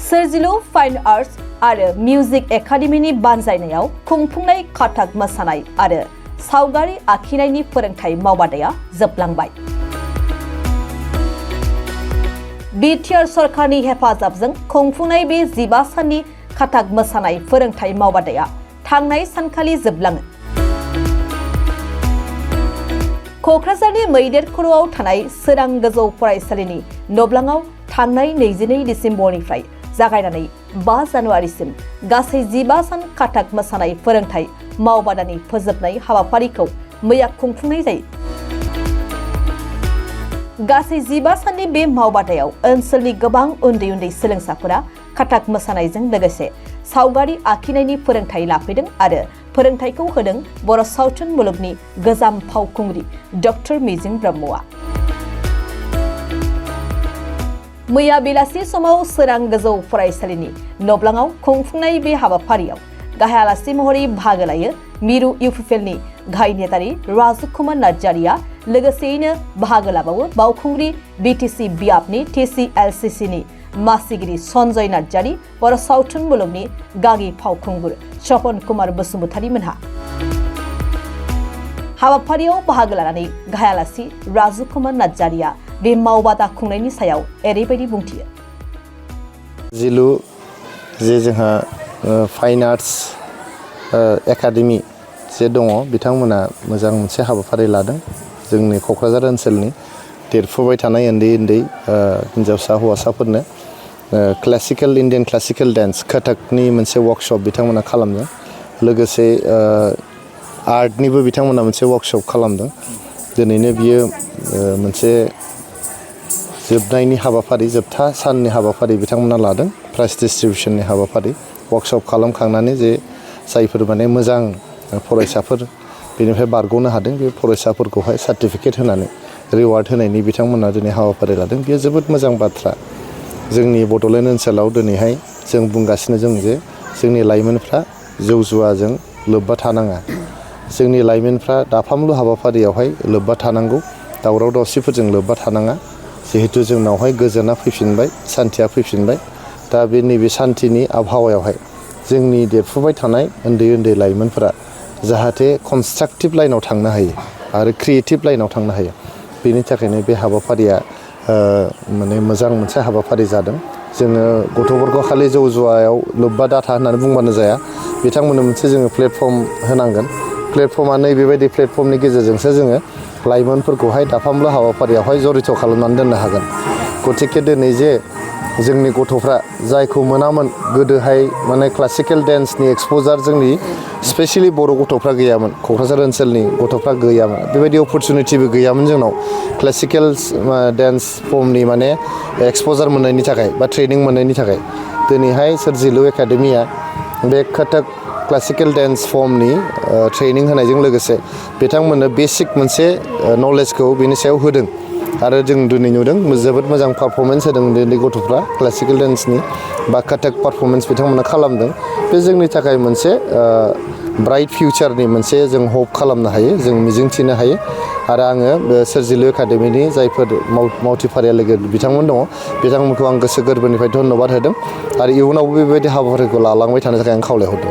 सोरजिलु fine arts आरो music एकाडेमिनि बानजायनायाव खुंफुंनाय कथक मोसानाय आरो सावगारि आखिनायनि फोरोंथाय मावबादाया जोबलांबाय। बिटिआर सरकारनि हेफाजाबजों खुंफुंनाय बे 15 साननि कथक मोसानाय फोरोंथाय मावबादाया थांनाय सानखालि जोबलाङो। क'क्राझारनि मैदेर खर'आव थानाय सोरां गोजौ फरायसालिनि नब्लाङाव थांनाय 22 डिसेम्बरनिफ्राय जागायनानै 5 जानुवारिसिम गासै 15 सान कथक मोसानाय फोरोंथाय मावबादानि फोजोबनाय हाबाफारिखौ मैया खुंफुंनाय जायो। गासै 15 साननि बे मावबादायाव ओनसोलनि गोबां उन्दै उन्दै सोलोंसाफोरा कथक मोसानायजों लोगोसे सावगारि आखिनायनि फोरोंथाय लाफैदों आरो फोरोंथायखौ होदों बर' सावथुन मुलुगनि गोजाम फावखुंग्रि डक्टर मिजिं ब्रह्मआ। मैया बेलासि समाव सोरां गोजौ फरायसालिनि नब्लाङाव खुंफुंनाय बे हाबाफारियाव गाहाय आलासि महरै बाहागो लायो मिरु इउपिपिएलनि गाहाय नेतारि राजु कुमार नार्जारिया लोगोसेयैनो बाहागो लाबावो बावखुंग्रि बिटिसि बियाबनि TCLCCनि मासिगिरि सन्जय नार्जारि बर' सावथुन मुलुगनि गागि फावखुंगुर सपन कुमार बसुमतारी मोनहा। हाबाफारियाव बाहागो लानानै गाहाय आलासि राजु कुमार नार्जारिया बे मावबादा खुंनायनि सायाव एरैबायदि बुंथियो। जिलु जे जोंहा फाइन आर्ट्स एकाडेमि जे दङ बिथांमोना मोजां मोनसे हाबाफारि लादों। जोंनि क'क्राझार ओनसोलनि देरफुबाय थानाय उन्दै उन्दै हिन्जावसा हौवासाफोरनो क्लासिकेल इन्डियान क्लासिकेल डान्स कथकनि मोनसे वर्कशप बिथांमोना खालामदों। लोगोसे आर्टनिबो बिथांमोना मोनसे वर्कशप खालामदों। दिनैनो बियो मोनसे जोबनायनि हाबाफारि जोबथा साननि हाबाफारि बिथांमोना लादों। प्राइज डिस्ट्रिबिउशननि हाबाफारि वर्कशप खालामखांनानै जे जायफोर माने मोजां फरायसाफोर बेनिफ्राय बारग'नो हादों बे फरायसाफोरखौहाय सार्टिफिकेट होनानै रिवार्ड होनायनि बिथांमोना दिनै हाबाफारि लादों। बेयो जोबोद मोजां बाथ्रा। जोंनि बड'लेण्ड ओनसोलाव दिनैहाय जों बुंगासिनो जों जे जोंनि लाइमोनफ्रा जौ जुवाजों लोब्बा थानाङा। जोंनि लाइमोनफ्रा दाफामलु हाबाफारियावहाय लोब्बा थानांगौ, दावराव दावसिफोरजों लोब्बा थानाङा। जिहेतु जोंनावहाय गोजोना फैफिनबाय, सान्थिया फैफिनबाय। दा बे नैबे सान्थिनि आबहावायावहाय जोंनि देरफुबाय थानाय उन्दै उन्दै लाइमोनफोरा जाहाथे कनस्ट्राक्टिभ लाइनाव थांनो हायो आरो क्रिएटिभ लाइनाव थांनो हायो। बेनि थाखायनो बे हाबाफारिया माने मोजां मोनसे हाबाफारि जादों। जोङो गथ'फोरखौ खालि जौ जुवायाव लोब्बा दाथा होननानै बुंबानो जाया, बिथांमोननो मोनसे जोङो प्लेटफर्म होनांगोन। प्लेटफर्मा नैबेबायदि प्लेटफर्मनि गेजेरजोंसो जोङो लाइमोनफोरखौहाय दाफामलु हाबाफारियावहाय जरित' खालामनानै दोननो हागोन। गतिके दिनै जे जोंनि गथ'फ्रा जायखौ मोनामोन गोदोहाय माने क्लासिकेल डेन्सनि एक्सप'जार जोंनि स्पेसियेलि बर' गथ'फ्रा गैयामोन, क'क्राझार ओनसोलनि गथ'फ्रा गैयामोन। बेबायदि अपरचुनिटिबो गैयामोन जोंनाव क्लासिकेल डेन्स फर्मनि माने एक्सप'जार मोननायनि थाखाय बा ट्रेनिं मोननायनि थाखाय। दिनैहाय सोरजिलु एकाडेमिया बे कथक क्लासिकेल डेन्स फर्मनि ट्रेनिं होनायजों लोगोसे बिथांमोननो बेसिक मोनसे नलेजखौ बेनि सायाव होदों आरो जों दिनै नुदों जोबोद मोजां पारफरमेन्स होदों उन्दै गथ'फ्रा क्लासिकेल डेन्सनि बा कथक पारफरमेन्स बिथांमोना खालामदों। बे जोंनि थाखाय मोनसे ब्राइट फिउचारनि मोनसे जों हप खालामनो हायो, जों मिजिंथिनो हायो। आरो आङो सोरजिलु एकाडेमिनि जायफोर मावथिफारिया लोगो बिथांमोन दङ बिथांमोनखौ आं गोसो गोरबोनिफ्राय धन्यबाद होदों आरो इयुनावबो बेबायदि हाबाफारिखौ लालांबाय थानो थाखाय आं खावलायहरदों।